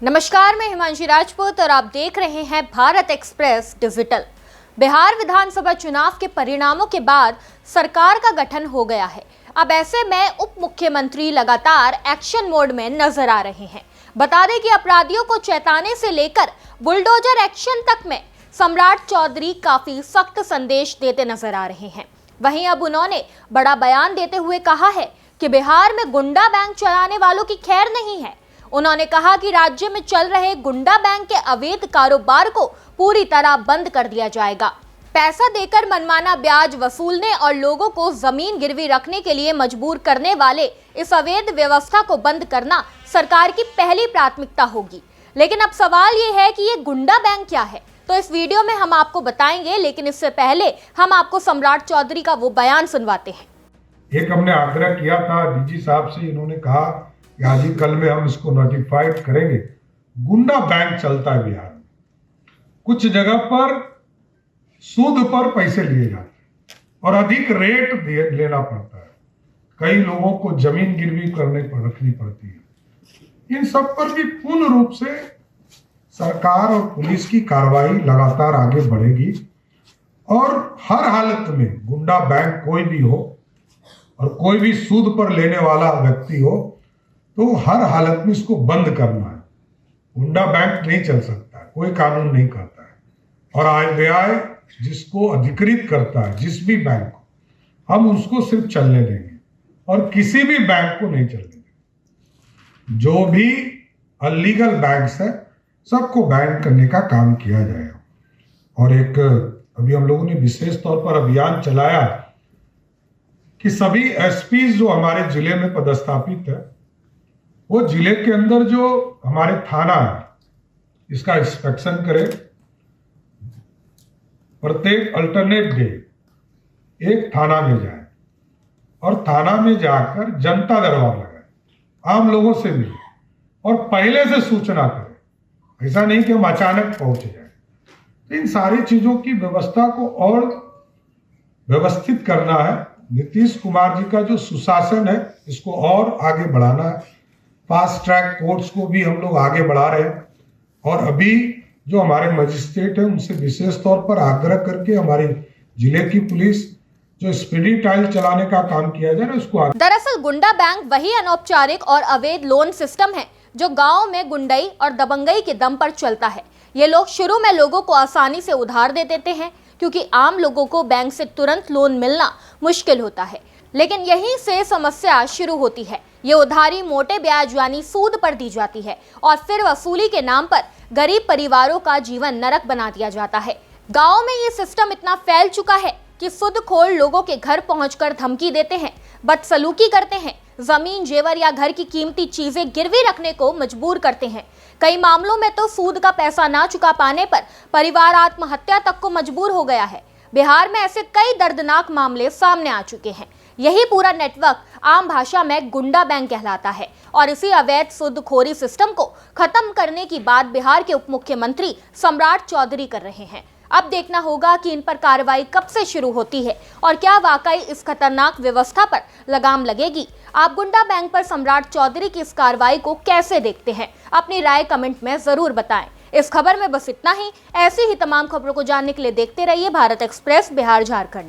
नमस्कार, मैं हिमांशी राजपूत और आप देख रहे हैं भारत एक्सप्रेस डिजिटल। बिहार विधानसभा चुनाव के परिणामों के बाद सरकार का गठन हो गया है। अब ऐसे में उप मुख्यमंत्री लगातार एक्शन मोड में नजर आ रहे हैं। बता दें कि अपराधियों को चेताने से लेकर बुलडोजर एक्शन तक में सम्राट चौधरी काफी सख्त संदेश देते नजर आ रहे हैं। वहीं अब उन्होंने बड़ा बयान देते हुए कहा है कि बिहार में गुंडा बैंक चलाने वालों की खैर नहीं है। उन्होंने कहा कि राज्य में चल रहे गुंडा बैंक के अवैध कारोबार को पूरी तरह बंद कर दिया जाएगा। पैसा देकर मनमाना ब्याज वसूलने और लोगों को जमीन गिरवी रखने के लिए मजबूर करने वाले इस अवैध व्यवस्था को बंद करना सरकार की पहली प्राथमिकता होगी। लेकिन अब सवाल ये है कि ये गुंडा बैंक क्या है, तो इस वीडियो में हम आपको बताएंगे। लेकिन इससे पहले हम आपको सम्राट चौधरी का वो बयान सुनवाते हैं। एक हमने आग्रह किया था डीजी साहब से, इन्होंने कहा कि आज ही कल में हम इसको नोटिफाइड करेंगे। गुंडा बैंक चलता है बिहार में। कुछ जगह पर सूद पर पैसे लिए जाते हैं और अधिक रेट लेना पड़ता है। कई लोगों को जमीन गिरवी रखनी पड़ती है। इन सब पर भी पूर्ण रूप से सरकार और पुलिस की कार्रवाई लगातार आगे बढ़ेगी और हर हालत में गुंडा बैंक कोई भी हो और कोई भी सूद पर लेने वाला व्यक्ति हो तो हर हालत में इसको बंद करना है। गुंडा बैंक नहीं चल सकता, कोई कानून नहीं करता है। और आय व्यय जिसको अधिकृत करता है, जिस भी बैंक को, हम उसको सिर्फ चलने देंगे और किसी भी बैंक को नहीं चलने देंगे। जो भी अनलीगल बैंक्स है सबको बैन करने का काम किया जाएगा। और एक अभी हम लोगों ने विशेष तौर पर अभियान चलाया कि सभी एसपी जो हमारे जिले में पदस्थापित है वो जिले के अंदर जो हमारे थाना है इसका इंस्पेक्शन करे। प्रत्येक अल्टरनेट डे एक थाना में जाए और थाना में जाकर जनता दरबार लगाए, आम लोगों से मिले और पहले से सूचना करे। ऐसा नहीं कि हम अचानक पहुंच जाए। तो इन सारी चीजों की व्यवस्था को और व्यवस्थित करना है। नीतीश कुमार जी का जो सुशासन है इसको और आगे बढ़ाना है। फास्ट ट्रैक कोर्ट्स को भी हम लोग आगे बढ़ा रहे हैं और अभी जो हमारे मजिस्ट्रेट है उनसे विशेष तौर पर आग्रह करके हमारी जिले की पुलिस जो स्पीडी ट्रायल चलाने का काम किया जाए ना उसको। दरअसल गुंडा बैंक वही अनौपचारिक और अवैध लोन सिस्टम है जो गाँव में गुंडई और दबंगई के दम पर चलता है। ये लोग शुरू में लोगों को आसानी से उधार दे देते हैं क्योंकि आम लोगों को बैंक से तुरंत लोन मिलना मुश्किल होता है। लेकिन यहीं से समस्या शुरू होती है। ये उधारी मोटे ब्याज यानी सूद पर दी जाती है और फिर वसूली के नाम पर गरीब परिवारों का जीवन नरक बना दिया जाता है। गाँव में ये सिस्टम इतना फैल चुका है कि सूदखोर लोगों के घर पहुंचकर धमकी देते हैं, बदसलूकी करते हैं, जमीन, जेवर या घर की कीमती चीजें गिरवी रखने को मजबूर करते हैं। कई मामलों में तो सूद का पैसा ना चुका पाने पर परिवार आत्महत्या तक को मजबूर हो गया है। बिहार में ऐसे कई दर्दनाक मामले सामने आ चुके हैं। यही पूरा नेटवर्क आम भाषा में गुंडा बैंक कहलाता है और इसी अवैध सूदखोरी सिस्टम को खत्म करने की बात बिहार के उप मुख्यमंत्री सम्राट चौधरी कर रहे हैं। अब देखना होगा कि इन पर कार्रवाई कब से शुरू होती है और क्या वाकई इस खतरनाक व्यवस्था पर लगाम लगेगी। आप गुंडा बैंक पर सम्राट चौधरी की इस कार्रवाई को कैसे देखते हैं? अपनी राय कमेंट में जरूर बताएं। इस खबर में बस इतना ही। ऐसी ही तमाम खबरों को जानने के लिए देखते रहिए भारत एक्सप्रेस बिहार झारखंड।